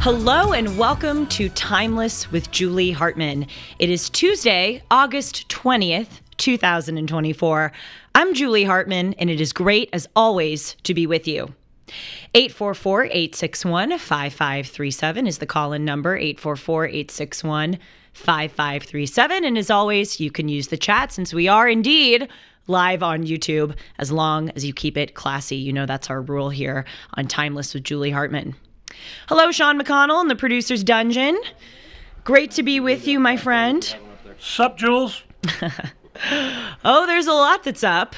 Hello and welcome to Timeless with Julie Hartman. It is Tuesday, August 20th, 2024. I'm Julie Hartman, and it is great, as always, to be with you. 844-861-5537 is the call-in number, 844-861-5537. And as always, you can use the chat since we are indeed live on YouTube, as long as you keep it classy. You know that's our rule here on Timeless with Julie Hartman. Hello, Sean McConnell in the producer's dungeon. Great to be with you, my friend. Sup, Jules? Oh, there's a lot that's up.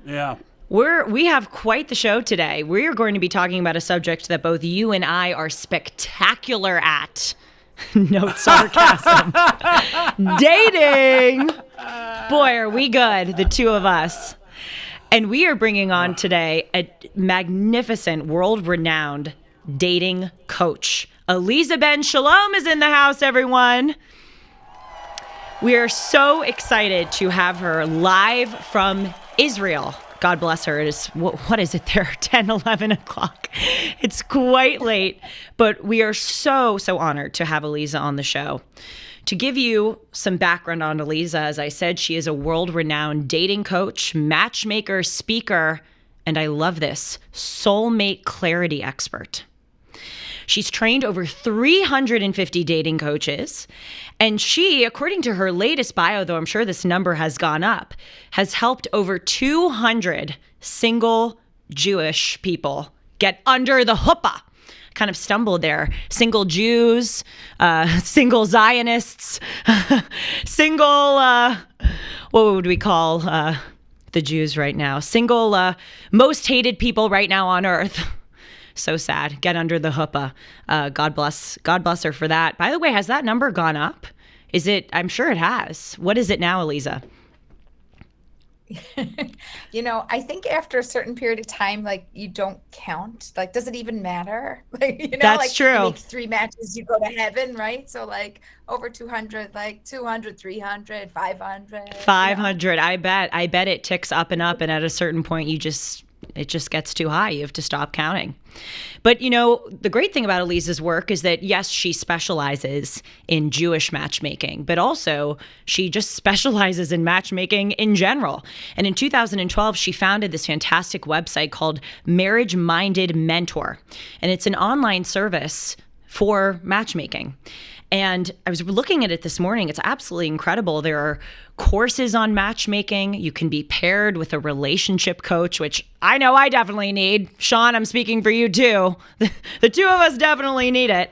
Yeah. We have quite the show today. We're going to be talking about a subject that both you and I are spectacular at. Note sarcasm. Dating. Boy, are we good, the two of us. And we are bringing on today a magnificent, world-renowned dating coach. Aliza Ben Shalom is in the house, everyone. We are so excited to have her live from Israel. God bless her. It is, what is it there? 10, 11 o'clock. It's quite late, but we are so honored to have Aliza on the show. To give you some background on Aliza, as I said, she is a world-renowned dating coach, matchmaker, speaker, and I love this, soulmate clarity expert. She's trained over 350 dating coaches, and she, according to her latest bio, though I'm sure this number has gone up, has helped over 200 single Jewish people get under the huppah. Kind of stumbled there. Single Jews, single Zionists, single, what would we call the Jews right now? Single, most hated people right now on earth. So sad. Get under the huppah. God bless her for that. By the way, has that number gone up? Is it? I'm sure it has. What is it now, Aliza? I think after a certain period of time, like, you don't count. Like, does it even matter? Like, That's like, true. You make 3 matches, you go to heaven, right? So, like, over 200, like 200, 300, 500. 500. I bet it ticks up, and at a certain point, it just gets too high. You have to stop counting. But, the great thing about Aliza's work is that, yes, she specializes in Jewish matchmaking, but also she just specializes in matchmaking in general. And in 2012, she founded this fantastic website called Marriage Minded Mentor. And it's an online service for matchmaking. And I was looking at it this morning. It's absolutely incredible. There are courses on matchmaking. You can be paired with a relationship coach, which I know I definitely need. Sean, I'm speaking for you too. The two of us definitely need it.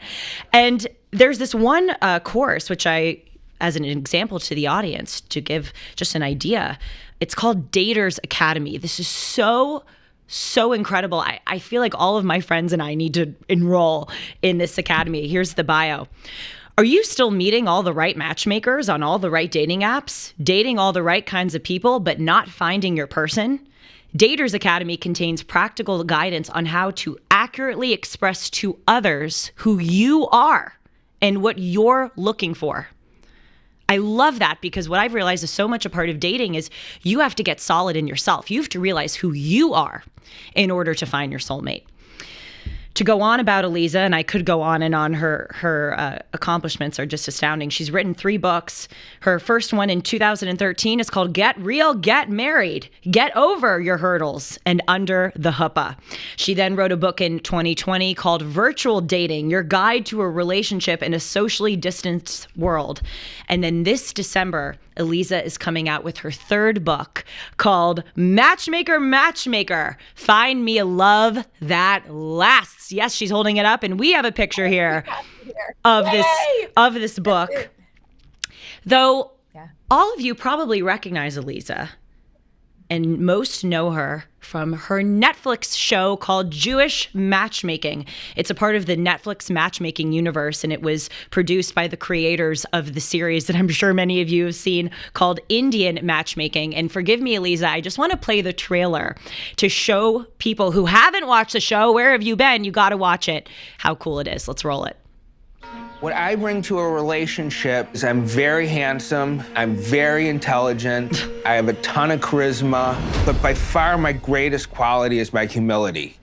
And there's this one course, which I, as an example to the audience, to give just an idea, it's called Daters Academy. This is so incredible. I feel like all of my friends and I need to enroll in this academy. Here's the bio. Are you still meeting all the right matchmakers on all the right dating apps, dating all the right kinds of people, but not finding your person? Daters Academy contains practical guidance on how to accurately express to others who you are and what you're looking for. I love that, because what I've realized is so much a part of dating is you have to get solid in yourself. You have to realize who you are in order to find your soulmate. To go on about Aliza, and I could go on and on, her accomplishments are just astounding. She's written 3 books. Her first one in 2013 is called Get Real, Get Married, Get Over Your Hurdles and Under the Huppah. She then wrote a book in 2020 called Virtual Dating, Your Guide to a Relationship in a Socially Distanced World. And then this December, Aliza is coming out with her 3rd book called Matchmaker, Find Me a Love That Lasts. Yes, she's holding it up, and we have a picture here of this book. Though all of you probably recognize Aliza, and most know her from her Netflix show called Jewish Matchmaking. It's a part of the Netflix matchmaking universe, and it was produced by the creators of the series that I'm sure many of you have seen called Indian Matchmaking. And forgive me, Aliza, I just want to play the trailer to show people who haven't watched the show, where have you been? You got to watch it, how cool it is. Let's roll it. What I bring to a relationship is I'm very handsome, I'm very intelligent, I have a ton of charisma, but by far my greatest quality is my humility.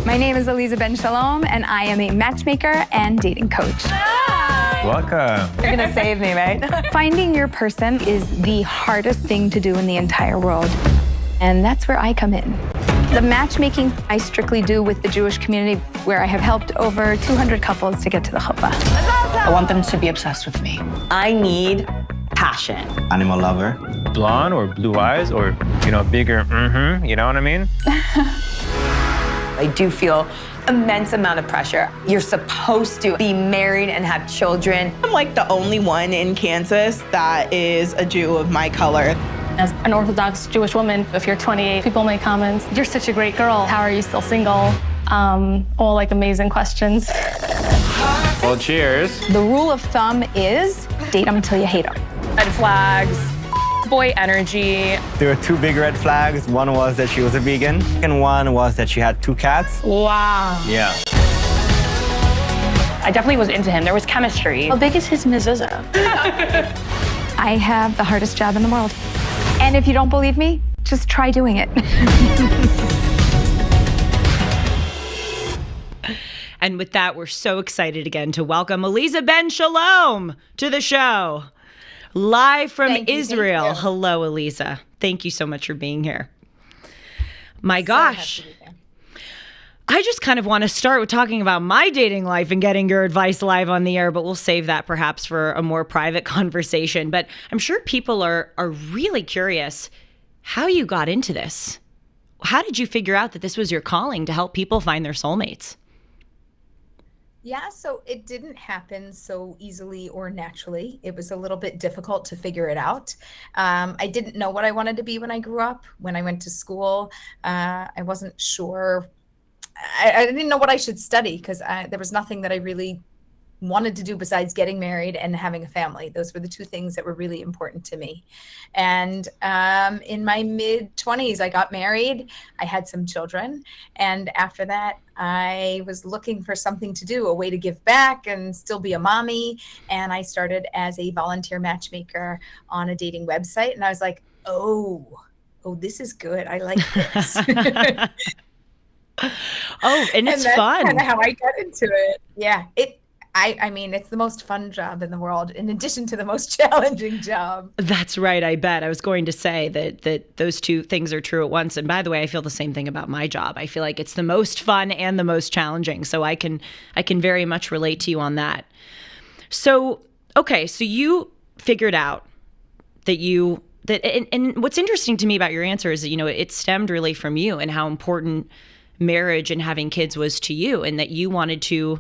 My My name is Aliza Ben Shalom, and I am a matchmaker and dating coach. Welcome. You're gonna save me, right? Finding your person is the hardest thing to do in the entire world. And that's where I come in. The matchmaking I strictly do with the Jewish community, where I have helped over 200 couples to get to the chuppah. I want them to be obsessed with me. I need passion. Animal lover. Blonde or blue eyes or, bigger, you know what I mean? I do feel immense amount of pressure. You're supposed to be married and have children. I'm like the only one in Kansas that is a Jew of my color. As an Orthodox Jewish woman, if you're 28, people make comments, "You're such a great girl. How are you still single?" All like amazing questions. Well, cheers. The rule of thumb is date them until you hate them. Red flags, boy energy. There were 2 big red flags. One was that she was a vegan, and one was that she had 2 cats. Wow. Yeah. I definitely was into him. There was chemistry. How big is his mezuzah? I have the hardest job in the world. And if you don't believe me, just try doing it. And with that, we're so excited again to welcome Aliza Ben Shalom to the show. Live from Israel. Thank you. Hello, Aliza. Thank you so much for being here. My gosh. I just kind of want to start with talking about my dating life and getting your advice live on the air, but we'll save that perhaps for a more private conversation. But I'm sure people are really curious how you got into this. How did you figure out that this was your calling to help people find their soulmates? Yeah, so it didn't happen so easily or naturally. It was a little bit difficult to figure it out. I didn't know what I wanted to be when I grew up. When I went to school, I wasn't sure. I didn't know what I should study because there was nothing that I really wanted to do besides getting married and having a family. Those were the 2 things that were really important to me. And in my mid-20s, I got married. I had some children. And after that, I was looking for something to do, a way to give back and still be a mommy. And I started as a volunteer matchmaker on a dating website. And I was like, oh, this is good. I like this. Oh, and it's that's fun. Kind of how I got into it. Yeah, I mean, it's the most fun job in the world, in addition to the most challenging job. That's right. I bet. I was going to say that those 2 things are true at once. And by the way, I feel the same thing about my job. I feel like it's the most fun and the most challenging. So I can very much relate to you on that. So, okay. So you figured out and what's interesting to me about your answer is that, it stemmed really from you and how important marriage and having kids was to you, and that you wanted to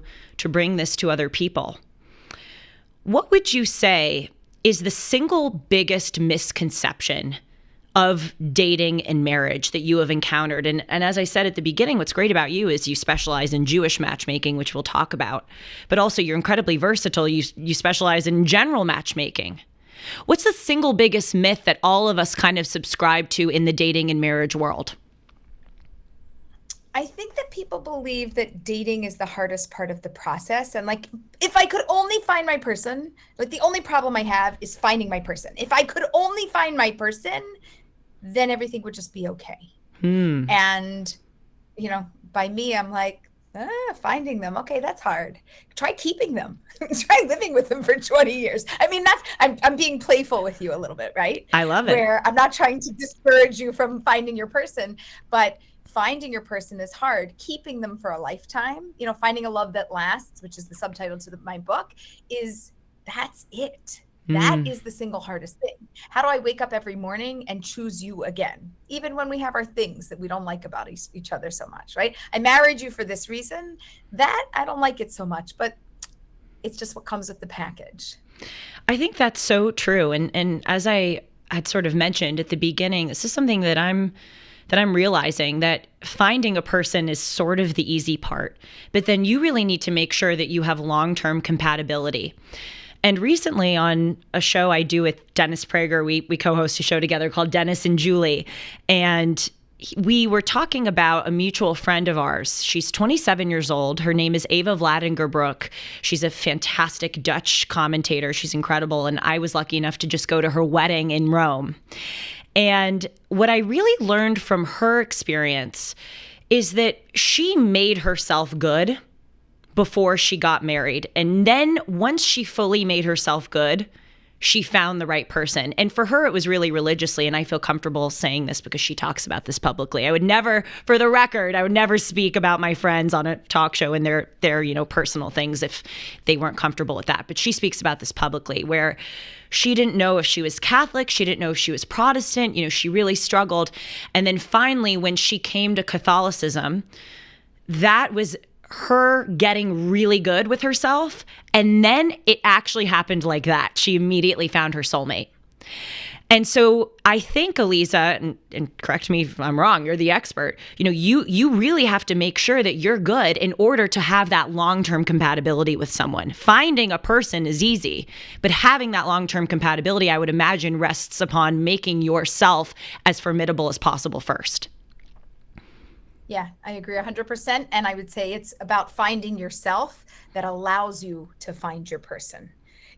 bring this to other people. What would you say is the single biggest misconception of dating and marriage that you have encountered? And as I said at the beginning, what's great about you is you specialize in Jewish matchmaking, which we'll talk about, but also you're incredibly versatile. You specialize in general matchmaking. What's the single biggest myth that all of us kind of subscribe to in the dating and marriage world? I think that people believe that dating is the hardest part of the process. And like, if I could only find my person, like the only problem I have is finding my person. If I could only find my person, then everything would just be okay. And, by me, I'm like, finding them. Okay, that's hard. Try keeping them. Try living with them for 20 years. I mean, I'm being playful with you a little bit, right? I love it. Where I'm not trying to discourage you from finding your person, but finding your person is hard. Keeping them for a lifetime, finding a love that lasts, which is the subtitle to my book, that's it. That is the single hardest thing. How do I wake up every morning and choose you again? Even when we have our things that we don't like about each other so much, right? I married you for this reason. That I don't like it so much, but it's just what comes with the package. I think that's so true. And as I had sort of mentioned at the beginning, this is something that I'm realizing, that finding a person is sort of the easy part, but then you really need to make sure that you have long-term compatibility. And recently on a show I do with Dennis Prager, we co-host a show together called Dennis and Julie. And we were talking about a mutual friend of ours. She's 27 years old. Her name is Ava Vladingerbroek. She's a fantastic Dutch commentator. She's incredible. And I was lucky enough to just go to her wedding in Rome. And what I really learned from her experience is that she made herself good before she got married. And then once she fully made herself good, she found the right person. And for her, it was really religiously. And I feel comfortable saying this because she talks about this publicly. I would never, for the record, I would never speak about my friends on a talk show and their personal things if they weren't comfortable with that. But she speaks about this publicly, where she didn't know if she was Catholic. She didn't know if she was Protestant. She really struggled. And then finally, when she came to Catholicism, that was her getting really good with herself. And then it actually happened like that. She immediately found her soulmate. And so I think, Aliza, and correct me if I'm wrong, you're the expert, you really have to make sure that you're good in order to have that long-term compatibility with someone. Finding a person is easy, but having that long-term compatibility, I would imagine, rests upon making yourself as formidable as possible first. Yeah, I agree 100%. And I would say it's about finding yourself that allows you to find your person.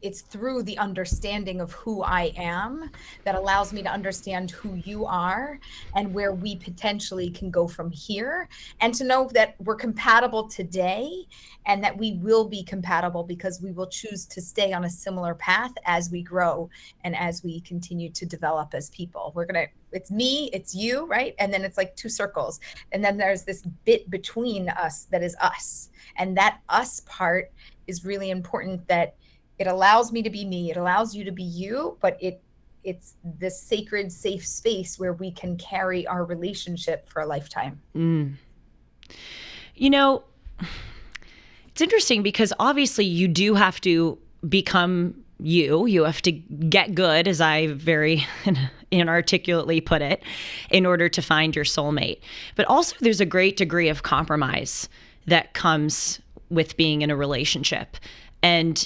It's through the understanding of who I am that allows me to understand who you are and where we potentially can go from here, and to know that we're compatible today and that we will be compatible because we will choose to stay on a similar path as we grow and as we continue to develop as people. It's me, it's you, right? And then it's like two circles. And then there's this bit between us that is us. And that us part is really important, that it allows me to be me, it allows you to be you, but it's this sacred, safe space where we can carry our relationship for a lifetime. It's interesting because obviously you do have to become you. You have to get good, as I very inarticulately put it, in order to find your soulmate. But also there's a great degree of compromise that comes with being in a relationship. And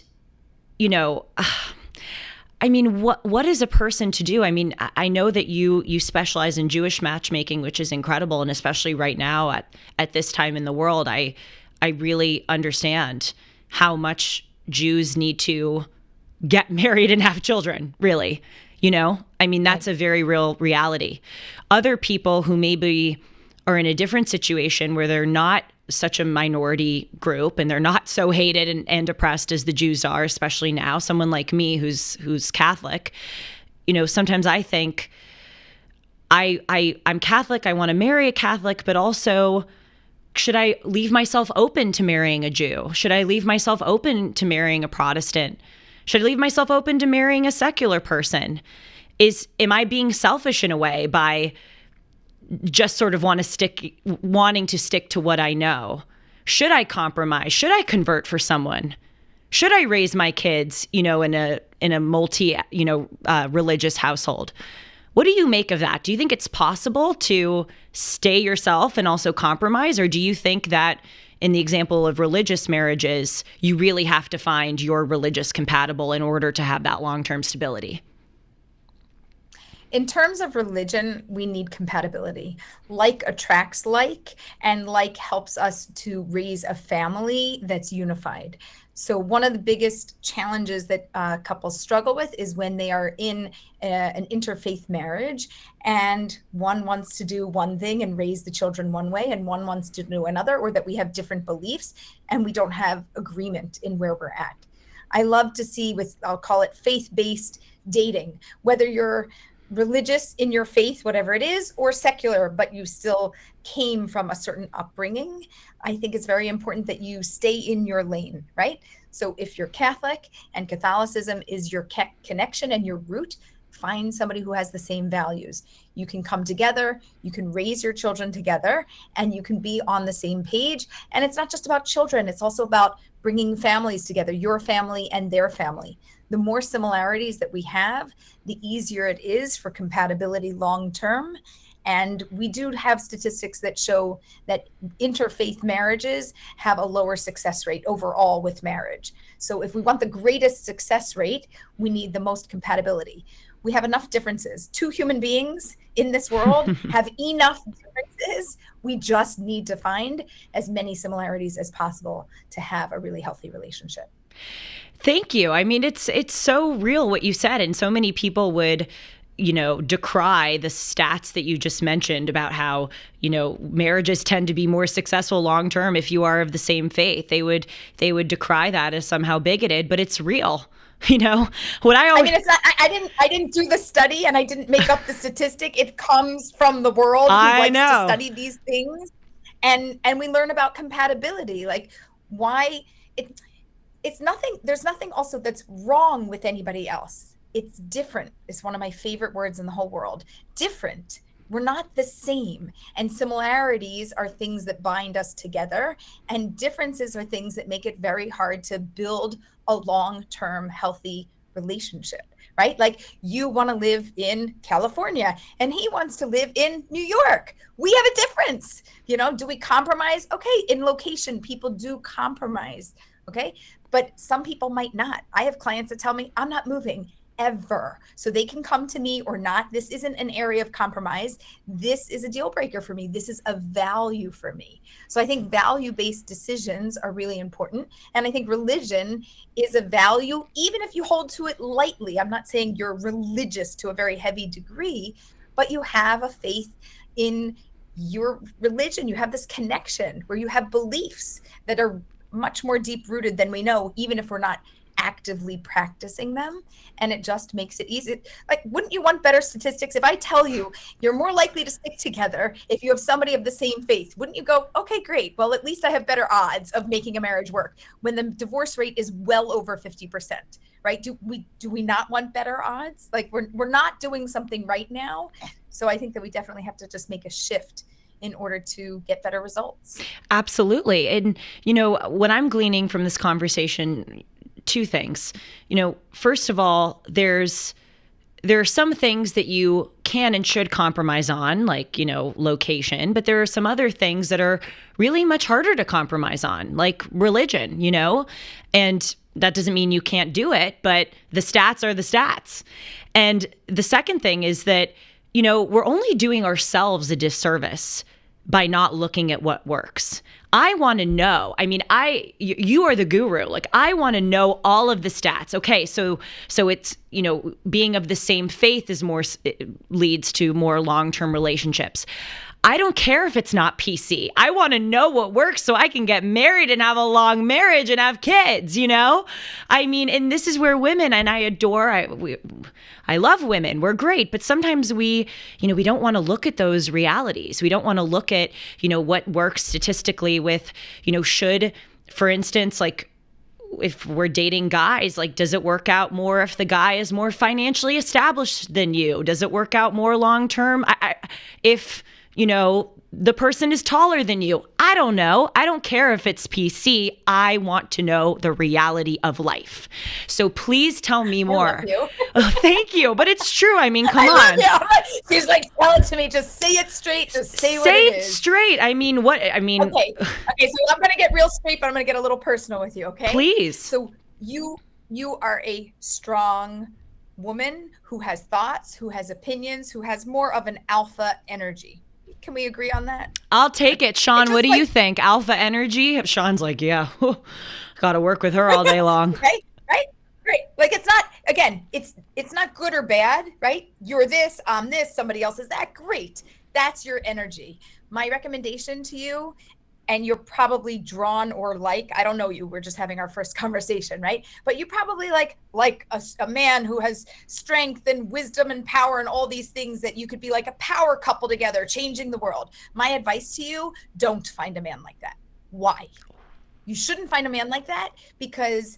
what is a person to do? I know that you specialize in Jewish matchmaking, which is incredible. And especially right now at this time in the world, I really understand how much Jews need to get married and have children, really. That's a very real reality. Other people who maybe are in a different situation where they're not such a minority group and they're not so hated and oppressed as the Jews are, especially now, someone like me who's Catholic, sometimes I think I'm Catholic, I want to marry a Catholic, but also, should I leave myself open to marrying a Jew? Should I leave myself open to marrying a Protestant? Should I leave myself open to marrying a secular person? Am I being selfish in a way by just sort of wanting to stick to what I know? Should I compromise? Should I convert for someone? Should I raise my kids, in a multi, religious household? What do you make of that? Do you think it's possible to stay yourself and also compromise? Or do you think that in the example of religious marriages, you really have to find your religious compatible in order to have that long-term stability? In terms of religion, we need compatibility. Like attracts like, and like helps us to raise a family that's unified. So one of the biggest challenges that couples struggle with is when they are in an interfaith marriage, and one wants to do one thing and raise the children one way, and one wants to do another, or that we have different beliefs and we don't have agreement in where we're at. I love to see I'll call it faith-based dating, whether you're religious in your faith, whatever it is, or secular, but you still came from a certain upbringing. I think it's very important that you stay in your lane, right? So if you're Catholic and Catholicism is your connection and your root, find somebody who has the same values. You can come together, you can raise your children together, and you can be on the same page. And it's not just about children, it's also about bringing families together, your family and their family. The more similarities that we have, the easier it is for compatibility long term. And we do have statistics that show that interfaith marriages have a lower success rate overall with marriage. So if we want the greatest success rate, we need the most compatibility. We have enough differences. Two human beings in this world have enough differences. We just need to find as many similarities as possible to have a really healthy relationship. Thank you. It's so real what you said, and so many people would decry the stats that you just mentioned about how, marriages tend to be more successful long term if you are of the same faith. They would decry that as somehow bigoted, but it's real. What I mean, it's not. I didn't do the study, and I didn't make up the statistic. It comes from the world who likes to study these things, and we learn about compatibility, like why it's nothing. There's nothing also that's wrong with anybody else. It's different. It's one of my favorite words in the whole world. Different. We're not the same. And similarities are things that bind us together. And differences are things that make it very hard to build a long-term healthy relationship, right? Like you want to live in California and he wants to live in New York. We have a difference. Do we compromise? Okay, in location, people do compromise. Okay. But some people might not. I have clients that tell me, I'm not moving ever. So they can come to me or not. This isn't an area of compromise. This is a deal breaker for me. This is a value for me. So I think value-based decisions are really important. And I think religion is a value, even if you hold to it lightly. I'm not saying you're religious to a very heavy degree, but you have a faith in your religion. You have this connection where you have beliefs that are much more deep-rooted than we know, even if we're not actively practicing them. And it just makes it easy. Like, wouldn't you want better statistics? If I tell you you're more likely to stick together if you have somebody of the same faith, wouldn't you go, okay, great. Well, at least I have better odds of making a marriage work when the divorce rate is well over 50%, right? Do we not want better odds? Like we're not doing something right now. So I think that we definitely have to just make a shift in order to get better results. Absolutely. And, what I'm gleaning from this conversation, two things. First of all, there are some things that you can and should compromise on, like, location, but there are some other things that are really much harder to compromise on, like religion, and that doesn't mean you can't do it, but the stats are the stats. And the second thing is that, we're only doing ourselves a disservice by not looking at what works. I want to know. I mean, you are the guru. Like, I want to know all of the stats. Okay, so it's, being of the same faith leads to more long-term relationships. I don't care if it's not PC. I want to know what works so I can get married and have a long marriage and have kids, I mean, and this is where women, and I love women. We're great, but sometimes we don't want to look at those realities. We don't want to look at, what works statistically with, should, for instance, like, if we're dating guys, like, does it work out more if the guy is more financially established than you? Does it work out more long-term? If the person is taller than you. I don't know. I don't care if it's PC. I want to know the reality of life. So please tell me more. I love you. Oh, thank you. But it's true. I mean, come on. She's like, tell it to me. Just say it straight. Just say what it is. Say it straight. I mean, what? I mean. Okay. So I'm going to get real straight, but I'm going to get a little personal with you. Okay. Please. So you are a strong woman who has thoughts, who has opinions, who has more of an alpha energy. Can we agree on that? I'll take it. Sean, what do you think? Alpha energy? Sean's like, yeah, got to work with her all day long. Right. Like, it's not, again, it's not good or bad, right? You're this, I'm this, somebody else is that. Great. That's your energy. My recommendation to you, and you're probably drawn or I don't know you, we're just having our first conversation, right? But you probably like a man who has strength and wisdom and power and all these things that you could be like a power couple together, changing the world. My advice to you, don't find a man like that. Why? You shouldn't find a man like that because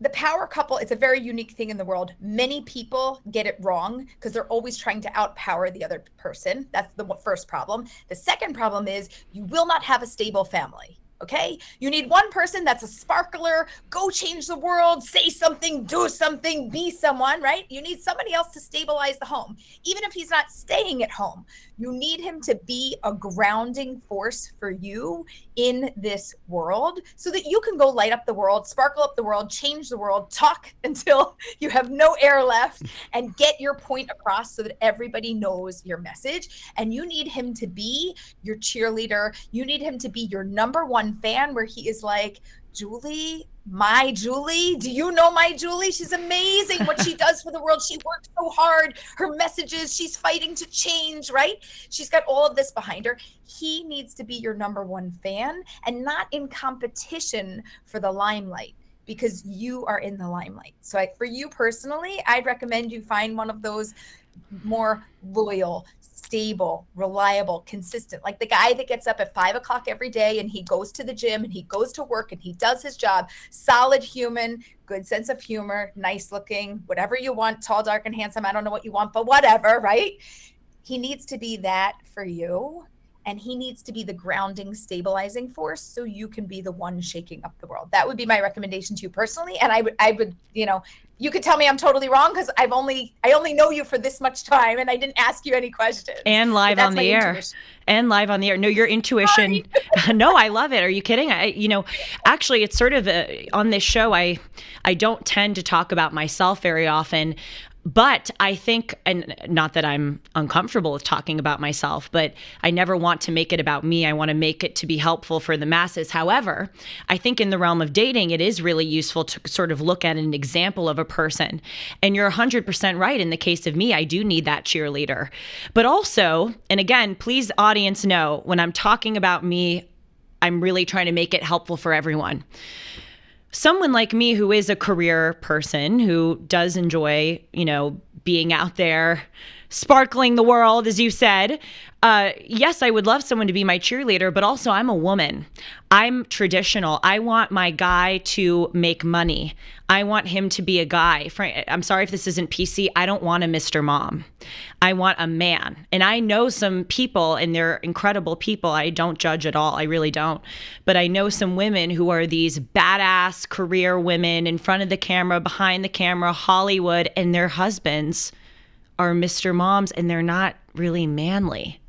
the power couple, it's a very unique thing in the world. Many people get it wrong because they're always trying to outpower the other person. That's the first problem. The second problem is you will not have a stable family. Okay? You need one person that's a sparkler, go change the world, say something, do something, be someone, right? You need somebody else to stabilize the home. Even if he's not staying at home, you need him to be a grounding force for you in this world so that you can go light up the world, sparkle up the world, change the world, talk until you have no air left and get your point across so that everybody knows your message. And you need him to be your cheerleader. You need him to be your number one fan where he is like, Julie, My Julie, do you know my Julie? She's amazing. What she does for the world. She works so hard. Her messages, she's fighting to change, right? She's got all of this behind her. He needs to be your number one fan and not in competition for the limelight, because you are in the limelight. So for you personally, I'd recommend you find one of those more loyal, stable, reliable, consistent, like the guy that gets up at 5 o'clock every day and he goes to the gym and he goes to work and he does his job, solid human, good sense of humor, nice looking, whatever you want, tall, dark, and handsome. I don't know what you want, but whatever, right? He needs to be that for you. And he needs to be the grounding, stabilizing force so you can be the one shaking up the world. That would be my recommendation to you personally. And I would, you could tell me I'm totally wrong because I only know you for this much time and I didn't ask you any questions. And live on the air. And live on the air. No, your intuition. No, I love it. Are you kidding? Actually, it's sort of on this show, I don't tend to talk about myself very often. But I think, and not that I'm uncomfortable with talking about myself, but I never want to make it about me. I want to make it to be helpful for the masses. However, I think in the realm of dating, it is really useful to sort of look at an example of a person. And you're 100% right. In the case of me, I do need that cheerleader. But also, and again, please audience know, when I'm talking about me, I'm really trying to make it helpful for everyone. Someone like me who is a career person, who does enjoy, being out there, sparkling the world, as you said. Yes, I would love someone to be my cheerleader, but also I'm a woman. I'm traditional. I want my guy to make money. I want him to be a guy. I'm sorry if this isn't PC. I don't want a Mr. Mom. I want a man. And I know some people, and they're incredible people. I don't judge at all. I really don't. But I know some women who are these badass career women in front of the camera, behind the camera, Hollywood, and their husbands are Mr. Moms, and they're not really manly.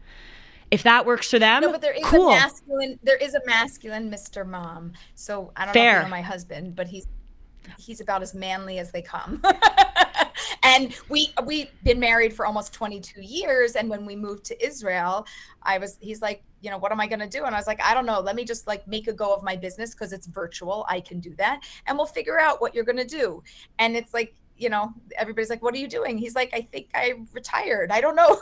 If that works for them, no, but there is cool. There is a masculine Mr. Mom. So I don't know if you know my husband, but he's about as manly as they come. And we've been married for almost 22 years. And when we moved to Israel, he's like, what am I going to do? And I was like, I don't know. Let me just make a go of my business because it's virtual. I can do that. And we'll figure out what you're going to do. And it's like, everybody's like, what are you doing? He's like, I think I retired. I don't know,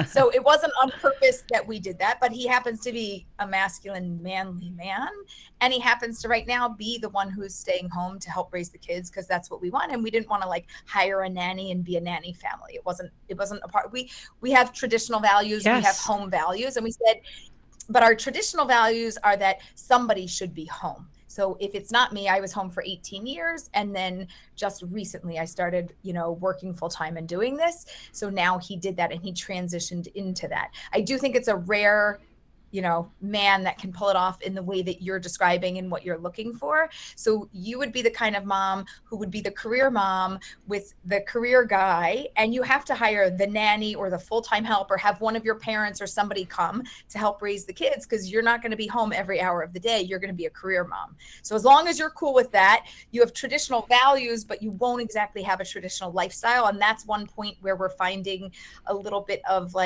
So it wasn't on purpose that we did that, but he happens to be a masculine, manly man. And he happens to right now be the one who's staying home to help raise the kids because that's what we want. And we didn't want to hire a nanny and be a nanny family. It wasn't a part. We have traditional values. Yes. We have home values. And we said, but our traditional values are that somebody should be home. So if it's not me, I was home for 18 years. And then just recently I started, working full time and doing this. So now he did that and he transitioned into that. I do think it's a rare, man that can pull it off in the way that you're describing and what you're looking for. So you would be the kind of mom who would be the career mom with the career guy, and you have to hire the nanny or the full-time help or have one of your parents or somebody come to help raise the kids because you're not going to be home every hour of the day. You're going to be a career mom. So as long as you're cool with that, you have traditional values, but you won't exactly have a traditional lifestyle. And that's one point where we're finding a little bit of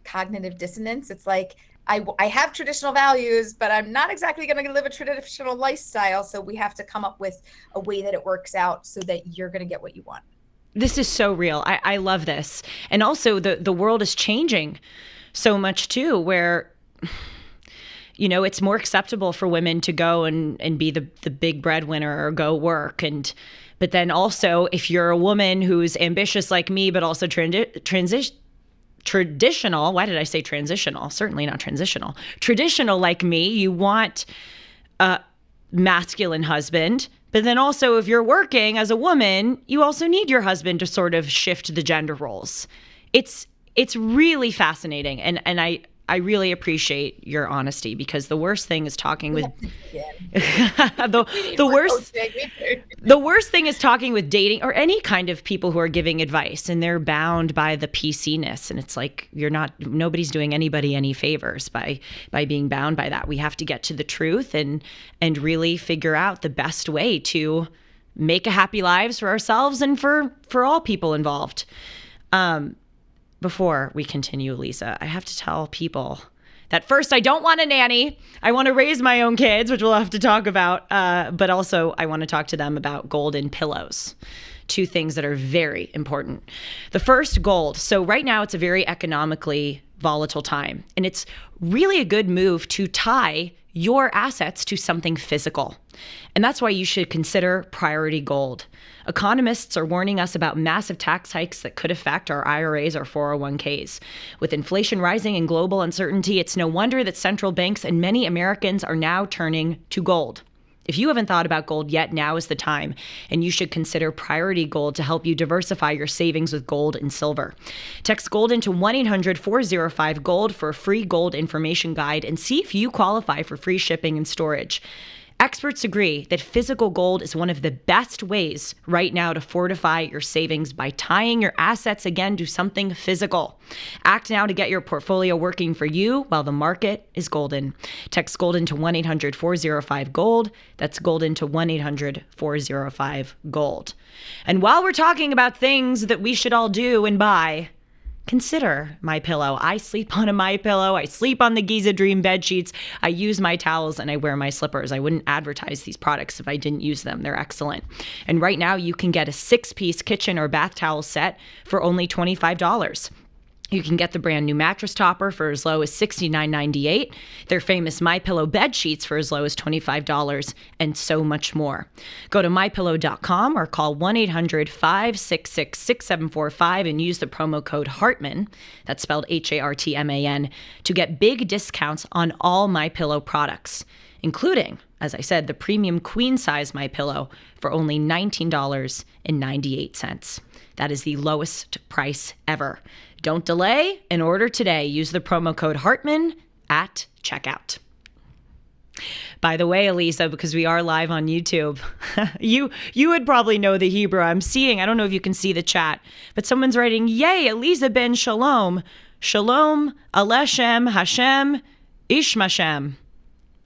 cognitive dissonance. It's like, I have traditional values, but I'm not exactly going to live a traditional lifestyle. So we have to come up with a way that it works out so that you're going to get what you want. This is so real. I love this. And also the world is changing so much too, where, it's more acceptable for women to go and be the big breadwinner or go work. But then also if you're a woman who's ambitious like me, but also traditional, why did I say transitional? Certainly not transitional. Traditional like me, you want a masculine husband, but then also if you're working as a woman, you also need your husband to sort of shift the gender roles. It's really fascinating. And I really appreciate your honesty because the worst thing is talking with the worst thing is talking with dating or any kind of people who are giving advice and they're bound by the PC-ness. And it's like nobody's doing anybody any favors by being bound by that. We have to get to the truth and really figure out the best way to make a happy lives for ourselves and for all people involved. Before we continue, Aliza, I have to tell people that first, I don't want a nanny. I want to raise my own kids, which we'll have to talk about. But also, I want to talk to them about golden pillows. Two things that are very important. The first, gold. So right now, it's a very economically volatile time. And it's really a good move to tie your assets to something physical. And that's why you should consider priority gold. Economists are warning us about massive tax hikes that could affect our IRAs or 401ks. With inflation rising and global uncertainty, it's no wonder that central banks and many Americans are now turning to gold. If you haven't thought about gold yet, now is the time, and you should consider priority gold to help you diversify your savings with gold and silver. Text gold into 1-800-405-GOLD for a free gold information guide and see if you qualify for free shipping and storage. Experts agree that physical gold is one of the best ways right now to fortify your savings by tying your assets again to something physical. Act now to get your portfolio working for you while the market is golden. Text golden to 1-800-405-GOLD. That's golden to 1-800-405-GOLD. And while we're talking about things that we should all do and buy, consider MyPillow. I sleep on a MyPillow. I sleep on the Giza Dream bed sheets. I use my towels and I wear my slippers. I wouldn't advertise these products if I didn't use them. They're excellent. And right now you can get a 6-piece kitchen or bath towel set for only $25. You can get the brand new mattress topper for as low as $69.98, their famous MyPillow bed sheets for as low as $25, and so much more. Go to MyPillow.com or call 1-800-566-6745 and use the promo code Hartman, that's spelled Hartman, to get big discounts on all MyPillow products, including, as I said, the premium queen size MyPillow for only $19.98. That is the lowest price ever. Don't delay and order today. Use the promo code Hartman at checkout. By the way, Aliza, because we are live on YouTube, you would probably know the Hebrew I'm seeing. I don't know if you can see the chat, but someone's writing, "Yay, Aliza ben Shalom. Shalom Alechem Hashem Ishmashem."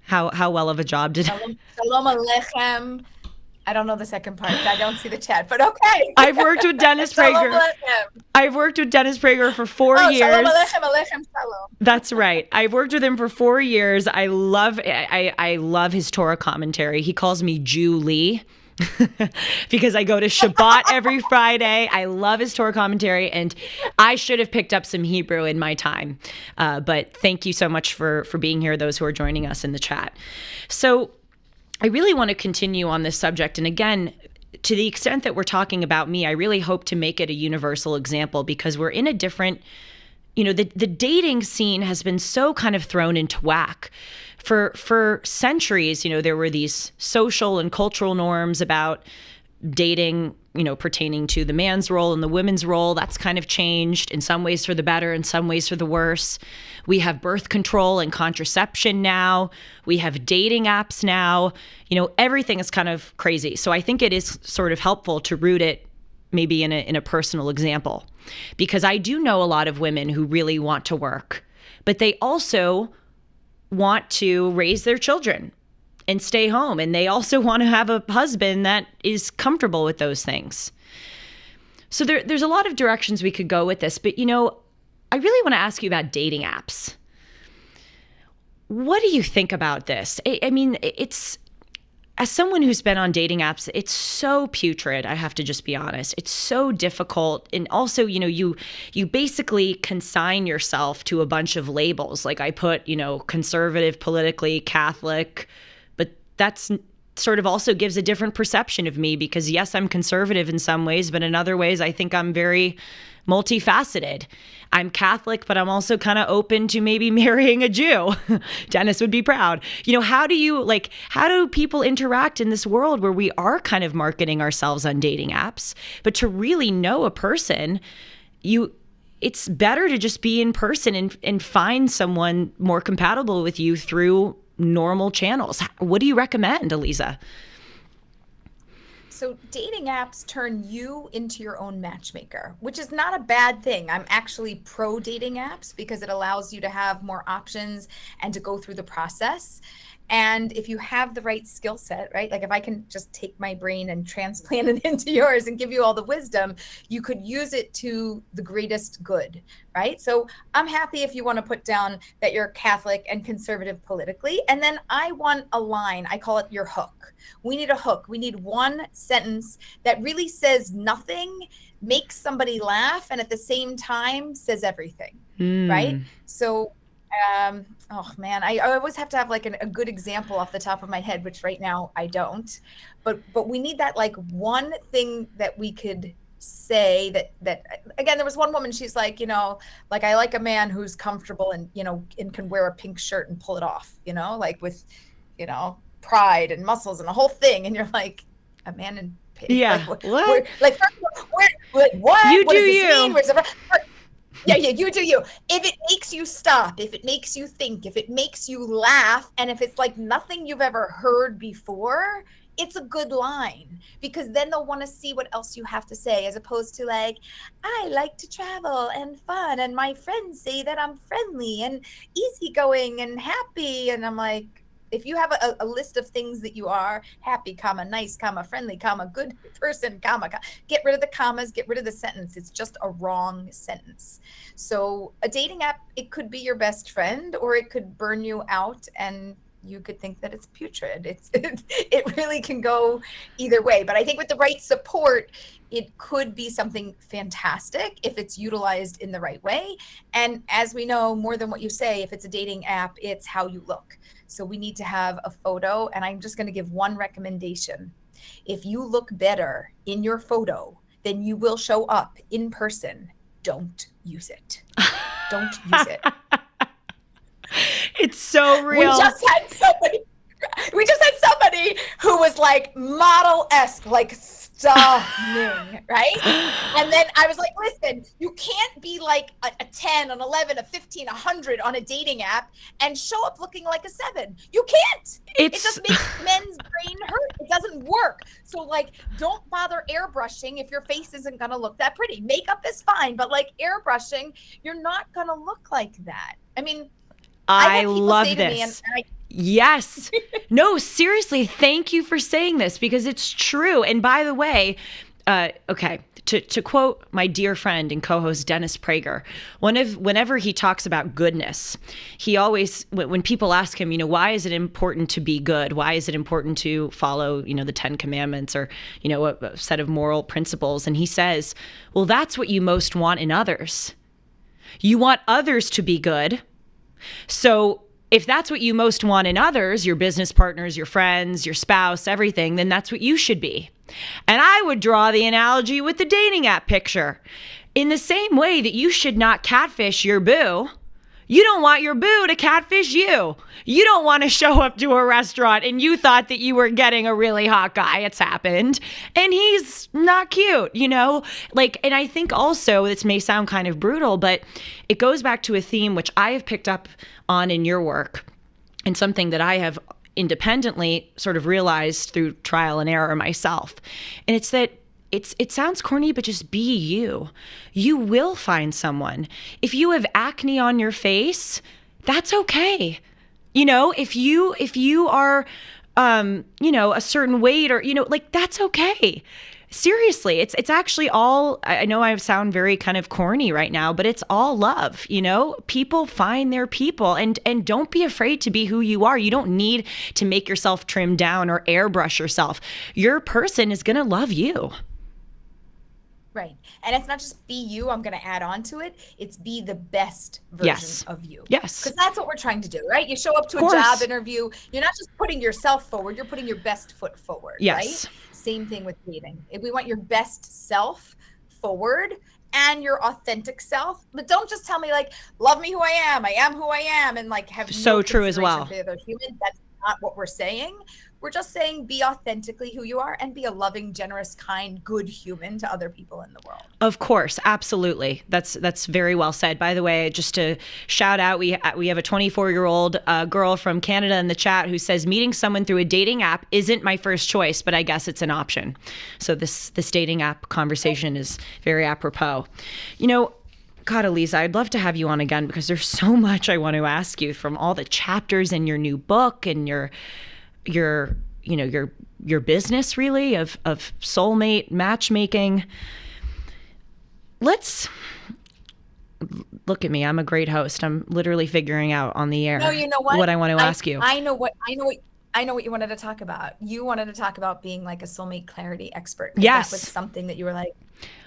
How well of a job did Shalom Alechem. I don't know the second part. I don't see the chat, but okay. I've worked with Dennis Prager. I've worked with Dennis Prager for 4 years. Shalom Alechem, Alechem Shalom. That's right. I've worked with him for 4 years. I love his Torah commentary. He calls me Julie because I go to Shabbat every Friday. I love his Torah commentary, and I should have picked up some Hebrew in my time. But thank you so much for being here, those who are joining us in the chat. So I really want to continue on this subject. And again, to the extent that we're talking about me, I really hope to make it a universal example because we're in a different, the dating scene has been so kind of thrown into whack. For centuries, there were these social and cultural norms about dating, pertaining to the man's role and the women's role. That's kind of changed in some ways for the better, in some ways for the worse. We have birth control and contraception now. We have dating apps now. Everything is kind of crazy. So I think it is sort of helpful to root it maybe in a personal example, because I do know a lot of women who really want to work, but they also want to raise their children and stay home. And they also want to have a husband that is comfortable with those things. So there's a lot of directions we could go with this, but I really want to ask you about dating apps. What do you think about this? I mean, it's, as someone who's been on dating apps, it's so putrid. I have to just be honest. It's so difficult. And also, you basically consign yourself to a bunch of labels. Like I put, conservative, politically, Catholic, but that's sort of also gives a different perception of me because yes, I'm conservative in some ways, but in other ways, I think I'm very multifaceted. I'm Catholic, but I'm also kind of open to maybe marrying a Jew. Dennis would be proud. How do people interact in this world where we are kind of marketing ourselves on dating apps, but to really know a person, it's better to just be in person and find someone more compatible with you through normal channels. What do you recommend, Aliza? So dating apps turn you into your own matchmaker, which is not a bad thing. I'm actually pro dating apps because it allows you to have more options and to go through the process. And if you have the right skill set, right? Like if I can just take my brain and transplant it into yours and give you all the wisdom, you could use it to the greatest good, right? So I'm happy if you want to put down that you're Catholic and conservative politically. And then I want a line. I call it your hook. We need a hook. We need one sentence that really says nothing, makes somebody laugh, and at the same time says everything, right? So oh man, I always have to have like a good example off the top of my head, which right now I don't. But we need that like one thing that we could say that again, there was one woman, she's like, you know, like I like a man who's comfortable and, you know, and can wear a pink shirt and pull it off, you know, like with, you know, pride and muscles and the whole thing. And you're like, a man in pink? Yeah. Like, what? Like, like what? You what do does this you. mean? Where's the, yeah, you do you. If it makes you stop, if it makes you think, if it makes you laugh, and if it's like nothing you've ever heard before, it's a good line, because then they'll want to see what else you have to say, as opposed to like, I like to travel and fun, and my friends say that I'm friendly and easygoing and happy. And I'm like, if you have a list of things that you are, happy, comma, nice, comma, friendly, comma, good person, comma, get rid of the commas, get rid of the sentence. It's just a wrong sentence. So a dating app, it could be your best friend, or it could burn you out and you could think that it's putrid. It really can go either way. But I think with the right support, it could be something fantastic if it's utilized in the right way. And as we know, more than what you say, if it's a dating app, it's how you look. So we need to have a photo, and I'm just going to give one recommendation. If you look better in your photo than you will show up in person, don't use it. Don't use it. It's so real. We just had somebody who was like model-esque, like stunning, right? And then I was like, listen, you can't be like a 10, an 11, a 15, 100 on a dating app and show up looking like a 7. You can't. It just makes men's brain hurt. It doesn't work. So like, don't bother airbrushing if your face isn't gonna look that pretty. Makeup is fine, but like airbrushing, you're not gonna look like that. I mean, I love this. Yes. No, seriously, thank you for saying this, because it's true. And by the way, okay, to quote my dear friend and co-host Dennis Prager, whenever he talks about goodness, he always, when people ask him, you know, why is it important to be good? Why is it important to follow, you know, the 10 commandments, or, you know, a set of moral principles? And he says, well, that's what you most want in others. You want others to be good. So if that's what you most want in others, your business partners, your friends, your spouse, everything, then that's what you should be. And I would draw the analogy with the dating app picture. In the same way that you should not catfish your boo, you don't want your boo to catfish you. You don't want to show up to a restaurant and you thought that you were getting a really hot guy. It's happened. And he's not cute, you know? Like, and I think also, this may sound kind of brutal, but it goes back to a theme which I have picked up on in your work, and something that I have independently sort of realized through trial and error myself. And it's that it sounds corny, but just be you. You will find someone. If you have acne on your face, that's okay. You know, if you are, you know, a certain weight, or, you know, like, that's okay. Seriously, it's actually all, I know I sound very kind of corny right now, but it's all love, you know? People find their people, and don't be afraid to be who you are. You don't need to make yourself trim down or airbrush yourself. Your person is going to love you. Right. And it's not just be you, I'm going to add on to it. It's be the best version of you. Yes. Because that's what we're trying to do, right? You show up to a job interview, you're not just putting yourself forward, you're putting your best foot forward, right? Same thing with dating. If we want your best self forward and your authentic self, but don't just tell me like, love me who I am who I am, and like have so true as well. For the other human. That's not what we're saying. We're just saying be authentically who you are and be a loving, generous, kind, good human to other people in the world. Of course, absolutely. That's very well said. By the way, just to shout out, we have a 24-year-old girl from Canada in the chat who says, meeting someone through a dating app isn't my first choice, but I guess it's an option. So this dating app conversation is very apropos. You know, God, Aliza, I'd love to have you on again because there's so much I want to ask you from all the chapters in your new book and your business really of soulmate matchmaking. Let's look at me. I'm a great host. I'm literally figuring out on the air No, you know what I want to ask you. I know what you wanted to talk about. You wanted to talk about being like a soulmate clarity expert. Yes. That was something that you were like,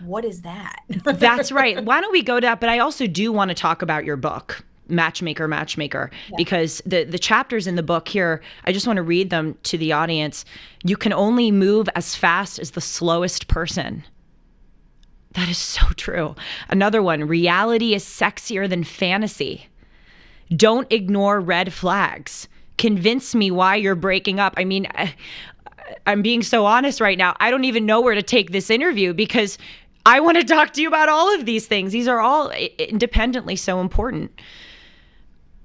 what is that? That's right. Why don't we go to that? But I also do want to talk about your book, Matchmaker, because the chapters in the book here, I just want to read them to the audience. You can only move as fast as the slowest person. That is so true. Another one, reality is sexier than fantasy. Don't ignore red flags. Convince me why you're breaking up. I mean, I'm being so honest right now. I don't even know where to take this interview because I want to talk to you about all of these things. These are all independently so important.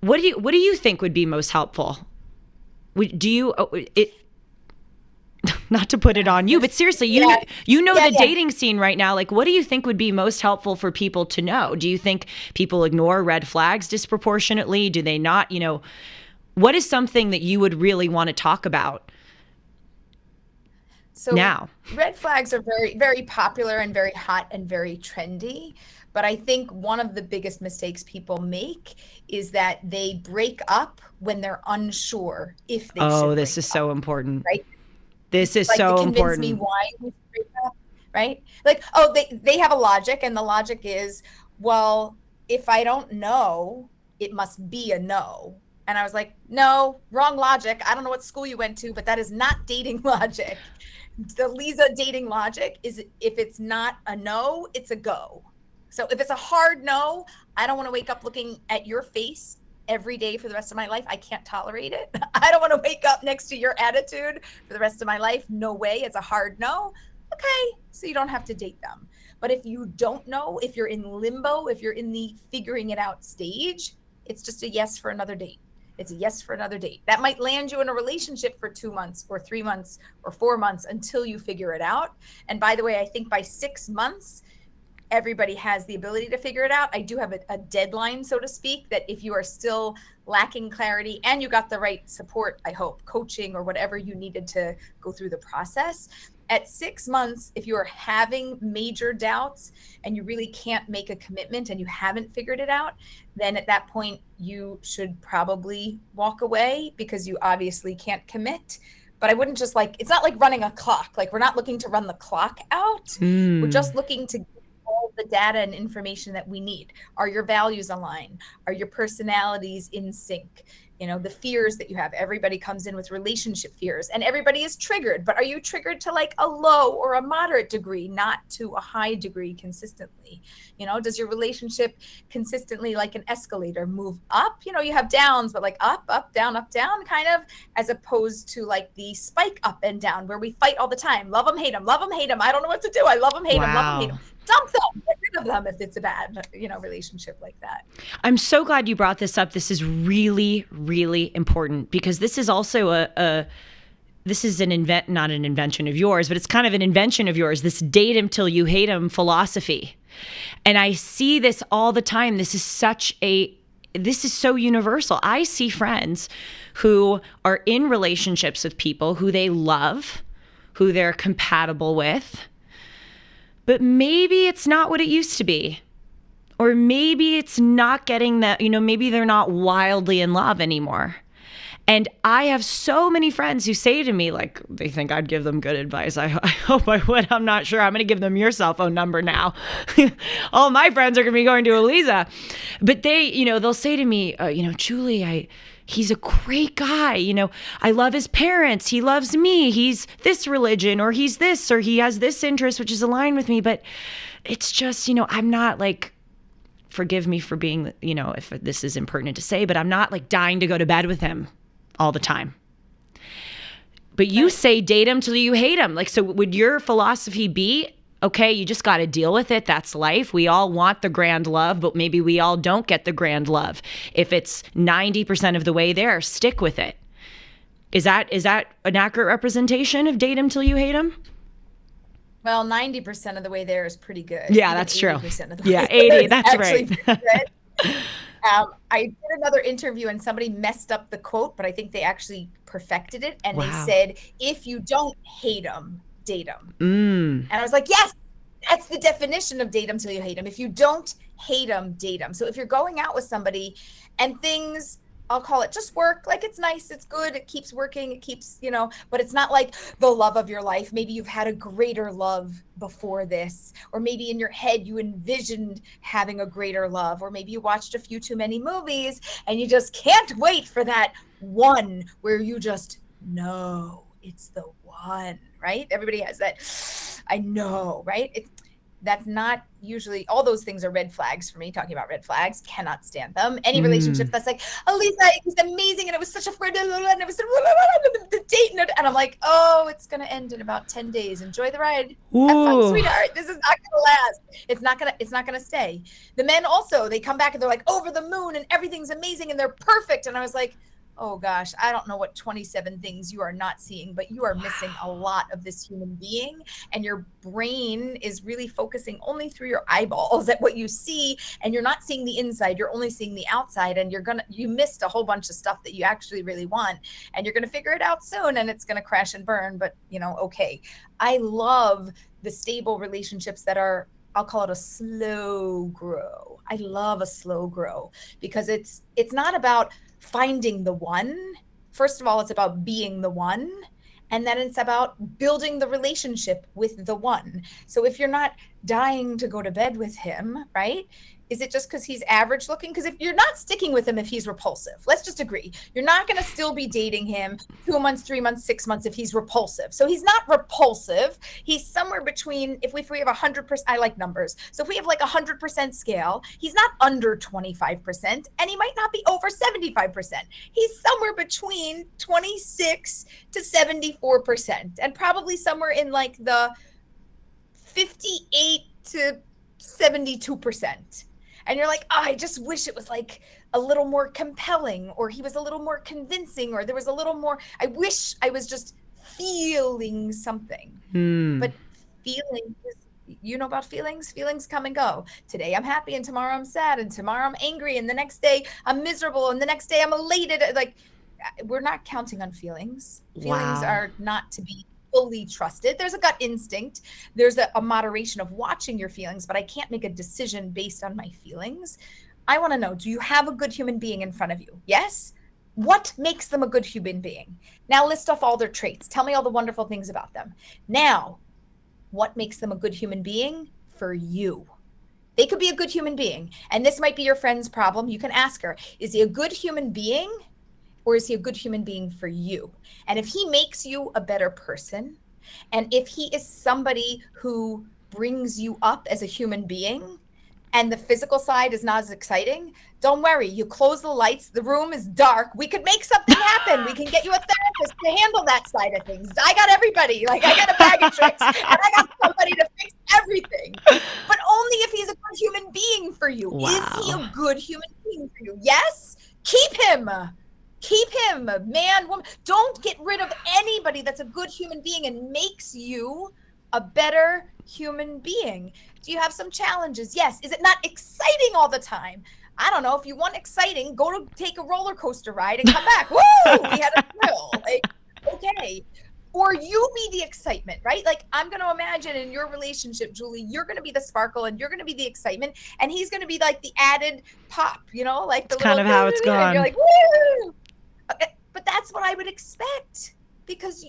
What do you think would be most helpful? Not to put it on you, but seriously, you know the dating scene right now. Like, what do you think would be most helpful for people to know? Do you think people ignore red flags disproportionately? Do they not? What is something that you would really want to talk about now? Red flags are very, very popular and very hot and very trendy. But I think one of the biggest mistakes people make is that they break up when they're unsure if they should break up. This is so important. Right? This is like so to convince important. Me why we should break up, right? Like, they have a logic, and the logic is, well, if I don't know, it must be a no. And I was like, no, wrong logic. I don't know what school you went to, but that is not dating logic. The Aliza dating logic is if it's not a no, it's a go. So if it's a hard no, I don't want to wake up looking at your face every day for the rest of my life. I can't tolerate it. I don't want to wake up next to your attitude for the rest of my life. No way. It's a hard no. Okay. So you don't have to date them. But if you don't know, if you're in limbo, if you're in the figuring it out stage, it's just a yes for another date. It's a yes for another date. That might land you in a relationship for 2 months or 3 months or 4 months until you figure it out. And by the way, I think by 6 months, everybody has the ability to figure it out. I do have a deadline, so to speak, that if you are still lacking clarity and you got the right support, I hope, coaching or whatever you needed to go through the process, at 6 months, if you are having major doubts and you really can't make a commitment and you haven't figured it out, then at that point, you should probably walk away because you obviously can't commit. But I wouldn't just it's not like running a clock. Like, we're not looking to run the clock out. We're just looking to all the data and information that we need. Are your values aligned? Are your personalities in sync? The fears that you have. Everybody comes in with relationship fears and everybody is triggered, but are you triggered to like a low or a moderate degree, not to a high degree consistently? Does your relationship consistently, like an escalator, move up? You have downs, but like up, down, kind of, as opposed to like the spike up and down where we fight all the time. Love them, hate them, love them, hate them. I don't know what to do. I love them, hate them, love them, hate them. Dump them, get rid of them if it's a bad, relationship like that. I'm so glad you brought this up. This is really, really important because this is also not an invention of yours, but it's kind of an invention of yours, this date him till you hate him philosophy. And I see this all the time. This is so universal. I see friends who are in relationships with people who they love, who they're compatible with, but maybe it's not what it used to be. Or maybe it's not getting that, maybe they're not wildly in love anymore. And I have so many friends who say to me, like, they think I'd give them good advice. I hope I would. I'm not sure. I'm going to give them your cell phone number now. All my friends are going to be going to Aliza. But they'll say to me, Julie, he's a great guy. I love his parents. He loves me. He's this religion, or he's this, or he has this interest, which is aligned with me. But it's just, I'm not like, forgive me for being, if this is impertinent to say, but I'm not like dying to go to bed with him all the time. But you say date him till you hate him. Like, so would your philosophy be, okay, you just got to deal with it. That's life. We all want the grand love, but maybe we all don't get the grand love. If it's 90% of the way there, stick with it. Is that an accurate representation of date him till you hate him? Well, 90% of the way there is pretty good. Yeah, Even that's true. 80% of the Yeah, way 80, there is that's actually right. pretty good. I did another interview and somebody messed up the quote, but I think they actually perfected it. And they Wow. said, if you don't hate them, date them. Mm. And I was like, yes, that's the definition of date them till you hate them. If you don't hate them, date them. So if you're going out with somebody and things, I'll call it just work, like it's nice, it's good, it keeps working, it keeps, but it's not like the love of your life. Maybe you've had a greater love before this, or maybe in your head you envisioned having a greater love, or maybe you watched a few too many movies and you just can't wait for that one where you just know it's the one, right? Everybody has that, I know, right? That's not usually, all those things are red flags for me. Talking about red flags, cannot stand them. Any relationship that's like, Aliza, it was amazing and it was such a friend and it was the date, and I'm like, oh, it's gonna end in about 10 days. Enjoy the ride. Have fun, sweetheart. This is not gonna last. It's not gonna stay. The men also, they come back and they're like over the moon and everything's amazing and they're perfect. And I was like, oh gosh, I don't know what 27 things you are not seeing, but you are missing a lot of this human being, and your brain is really focusing only through your eyeballs at what you see, and you're not seeing the inside, you're only seeing the outside, and you missed a whole bunch of stuff that you actually really want, and you're gonna figure it out soon, and it's gonna crash and burn, but okay. I love the stable relationships that are, I'll call it a slow grow. I love a slow grow because it's not about finding the one. First of all, it's about being the one. And then it's about building the relationship with the one. So if you're not dying to go to bed with him, right? Is it just because he's average looking? Because if you're not sticking with him if he's repulsive, let's just agree. You're not going to still be dating him 2 months, 3 months, 6 months if he's repulsive. So he's not repulsive. He's somewhere between, if we have 100%, I like numbers. So if we have like 100% scale, he's not under 25% and he might not be over 75%. He's somewhere between 26 to 74% and probably somewhere in like the 58 to 72%. And you're like, oh, I just wish it was like a little more compelling, or he was a little more convincing, or there was a little more, I wish I was just feeling something. But feelings, you know about feelings? Feelings come and go. Today I'm happy and tomorrow I'm sad and tomorrow I'm angry and the next day I'm miserable and the next day I'm elated. Like, we're not counting on feelings. Feelings are not to be fully trusted. There's a gut instinct. There's a moderation of watching your feelings, but I can't make a decision based on my feelings. I want to know, do you have a good human being in front of you? Yes? What makes them a good human being? Now list off all their traits. Tell me all the wonderful things about them. Now, what makes them a good human being for you? They could be a good human being. And this might be your friend's problem. You can ask her, is he a good human being? Or is he a good human being for you? And if he makes you a better person, and if he is somebody who brings you up as a human being, and the physical side is not as exciting, don't worry. You close the lights, the room is dark. We could make something happen. We can get you a therapist to handle that side of things. I got everybody. Like, I got a bag of tricks, and I got somebody to fix everything. But only if he's a good human being for you. Wow. Is he a good human being for you? Yes? Keep him. Keep him, man, woman. Don't get rid of anybody that's a good human being and makes you a better human being. Do you have some challenges? Yes. Is it not exciting all the time? I don't know. If you want exciting, go to take a roller coaster ride and come back. Woo! We had a thrill. Like, okay. Or you be the excitement, right? Like, I'm going to imagine in your relationship, Julie, you're going to be the sparkle and you're going to be the excitement, and he's going to be like the added pop, like the It's kind of how it's gone. And you're like, woo! But that's what I would expect, because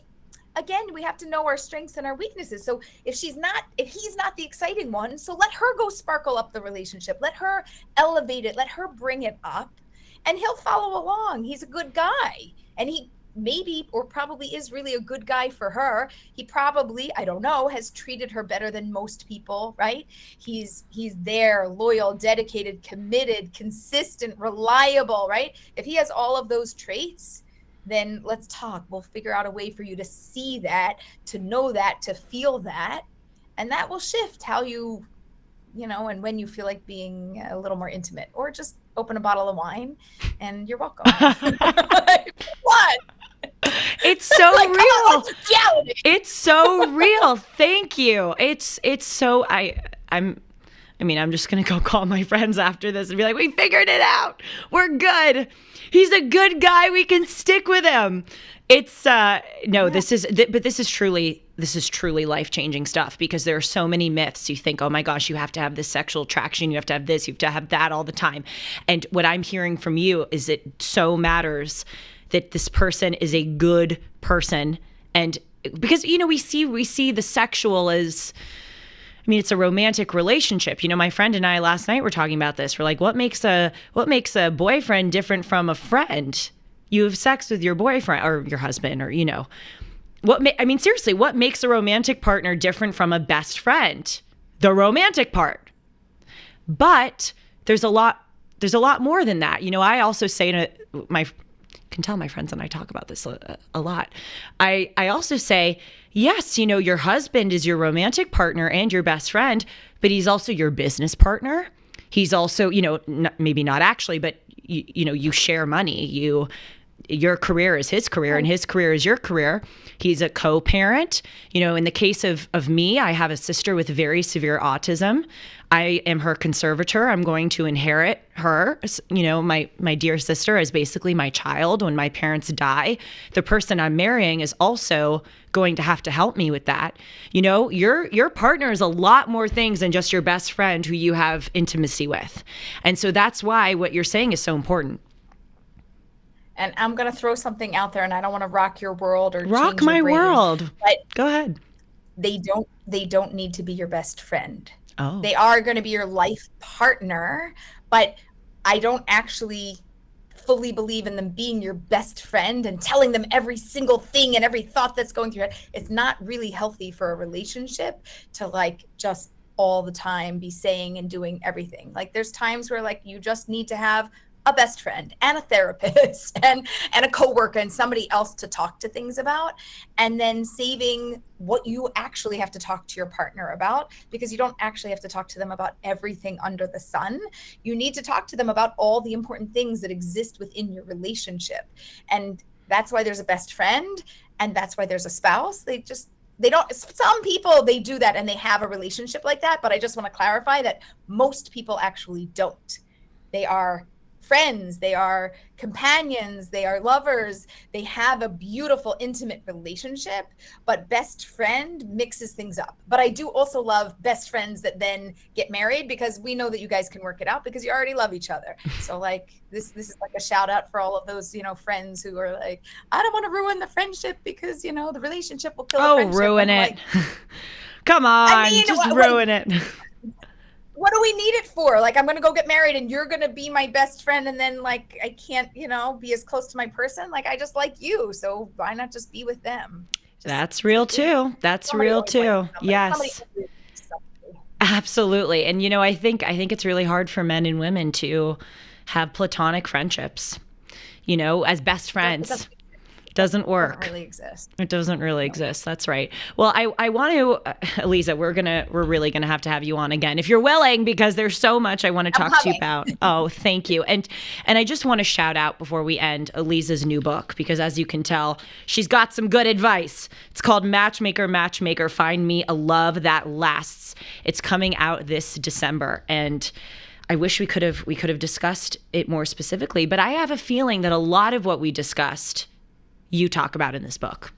again, we have to know our strengths and our weaknesses. So if he's not the exciting one, so let her go sparkle up the relationship. Let her elevate it. Let her bring it up, and he'll follow along. He's a good guy, and he maybe or probably is really a good guy for her. He probably, I don't know, has treated her better than most people, right? He's there, loyal, dedicated, committed, consistent, reliable, right? If he has all of those traits, then let's talk. We'll figure out a way for you to see that, to know that, to feel that, and that will shift how you and when you feel like being a little more intimate, or just open a bottle of wine and you're welcome. What? It's so Like, come on, real. what's reality? It's so real. Thank you. It's so I'm just going to go call my friends after this and be like, we figured it out. We're good. He's a good guy. We can stick with him. It's this is truly life-changing stuff, because there are so many myths. You think, oh my gosh, you have to have this sexual attraction. You have to have this. You have to have that all the time. And what I'm hearing from you is it so matters that this person is a good person. And because, we see the sexual as, it's a romantic relationship. My friend and I last night were talking about this. We're like, what makes a boyfriend different from a friend? You have sex with your boyfriend or your husband, or seriously, what makes a romantic partner different from a best friend? The romantic part. But there's a lot more than that. I also say to can tell my friends and I talk about this a lot. I also say, yes, your husband is your romantic partner and your best friend, but he's also your business partner. He's also, maybe not actually, but you share money. Your career is his career and his career is your career. He's a co-parent. In the case of me, I have a sister with very severe autism. I am her conservator. I'm going to inherit her. My dear sister is basically my child when my parents die. The person I'm marrying is also going to have to help me with that. Your partner is a lot more things than just your best friend who you have intimacy with. And so that's why what you're saying is so important. And I'm going to throw something out there, and I don't want to rock your world or rock change your my brain, world. but go ahead. They don't need to be your best friend. Oh. They are going to be your life partner, but I don't actually fully believe in them being your best friend and telling them every single thing and every thought that's going through it. It's not really healthy for a relationship to just all the time be saying and doing everything. There's times where you just need to have a best friend and a therapist and a coworker and somebody else to talk to things about, and then saving what you actually have to talk to your partner about, because you don't actually have to talk to them about everything under the sun. You need to talk to them about all the important things that exist within your relationship. And that's why there's a best friend, and that's why there's a spouse. Some people, they do that and they have a relationship like that, but I just want to clarify that most people actually don't. They are friends, they are companions, they are lovers, they have a beautiful, intimate relationship, but best friend mixes things up. But I do also love best friends that then get married, because we know that you guys can work it out because you already love each other. So this is a shout out for all of those, friends who are like, I don't want to ruin the friendship because, the relationship will kill the friendship. Ruin it. Come on, just ruin it. What do we need it for? I'm going to go get married and you're going to be my best friend. And then I can't, be as close to my person. I just like you. So why not just be with them? That's real too. That's real too. Yes. Absolutely. And, I think it's really hard for men and women to have platonic friendships, as best friends. Doesn't work. It doesn't really exist. It doesn't really exist. That's right. Well, I want to, Aliza, we're really gonna have to have you on again if you're willing, because there's so much I want to talk to you about. Oh, thank you. And I just want to shout out before we end Aliza's new book, because as you can tell, she's got some good advice. It's called Matchmaker, Find Me a Love That Lasts. It's coming out this December, and I wish we could have discussed it more specifically, but I have a feeling that a lot of what we discussed you talk about in this book.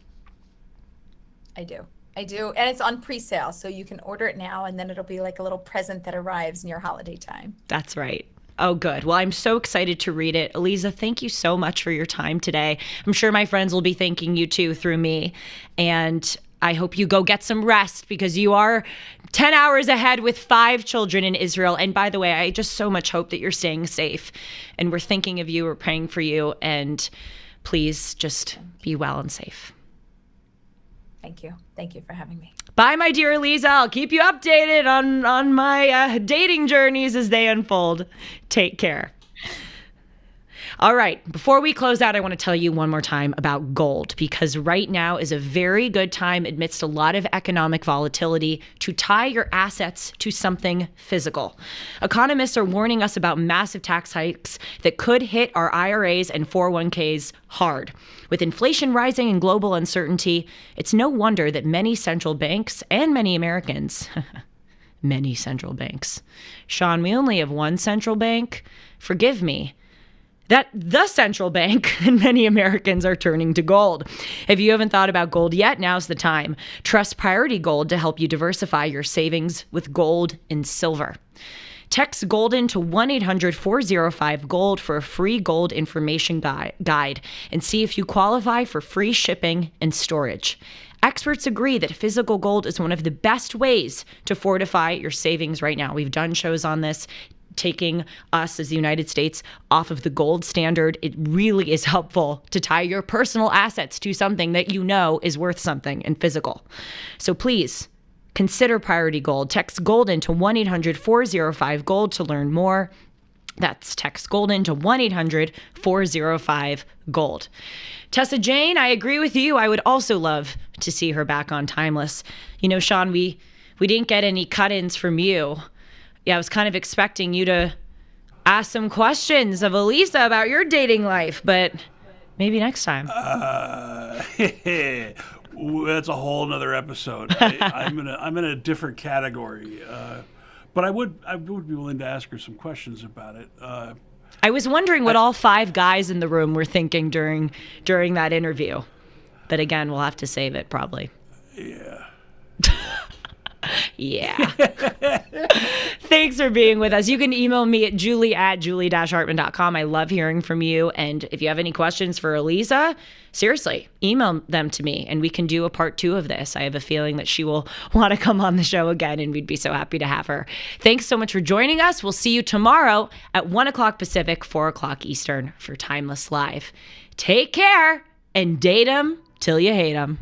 I do. And it's on pre-sale, so you can order it now, and then it'll be like a little present that arrives in your holiday time. That's right. Oh, good. Well, I'm so excited to read it. Aliza, thank you so much for your time today. I'm sure my friends will be thanking you too through me. And I hope you go get some rest, because you are 10 hours ahead with 5 children in Israel. And by the way, I just so much hope that you're staying safe, and we're thinking of you, we're praying for you, and please just be well and safe. Thank you. Thank you for having me. Bye, my dear Aliza. I'll keep you updated on my dating journeys as they unfold. Take care. All right. Before we close out, I want to tell you one more time about gold, because right now is a very good time amidst a lot of economic volatility to tie your assets to something physical. Economists are warning us about massive tax hikes that could hit our IRAs and 401ks hard. With inflation rising and global uncertainty, it's no wonder that many central banks and many Americans many central banks. Sean, we only have one central bank. Forgive me. That the central bank and many Americans are turning to gold. If you haven't thought about gold yet, now's the time. Trust Priority Gold to help you diversify your savings with gold and silver. Text GOLDEN to 1-800-405-GOLD for a free gold information guide and see if you qualify for free shipping and storage. Experts agree that physical gold is one of the best ways to fortify your savings right now. We've done shows on this, taking us as the United States off of the gold standard. It really is helpful to tie your personal assets to something that you know is worth something and physical. So please consider Priority Gold. Text GOLDEN to 1-800-405-GOLD to learn more. That's text GOLDEN to 1-800-405-GOLD. Tessa Jane, I agree with you. I would also love to see her back on Timeless. You know, Sean, we didn't get any cut-ins from you. Yeah, I was kind of expecting you to ask some questions of Aliza about your dating life, but maybe next time. That's a whole nother episode. I'm in a different category. But I would be willing to ask her some questions about it. I was wondering what all 5 guys in the room were thinking during that interview. But again, we'll have to save it probably. Yeah. Yeah. Thanks for being with us. You can email me at julie@julie-hartman.com. I love hearing from you. And if you have any questions for Aliza, seriously, email them to me and we can do a part 2 of this. I have a feeling that she will want to come on the show again and we'd be so happy to have her. Thanks so much for joining us. We'll see you tomorrow at 1 o'clock Pacific, 4 o'clock Eastern for Timeless Live. Take care and date 'em till you hate 'em.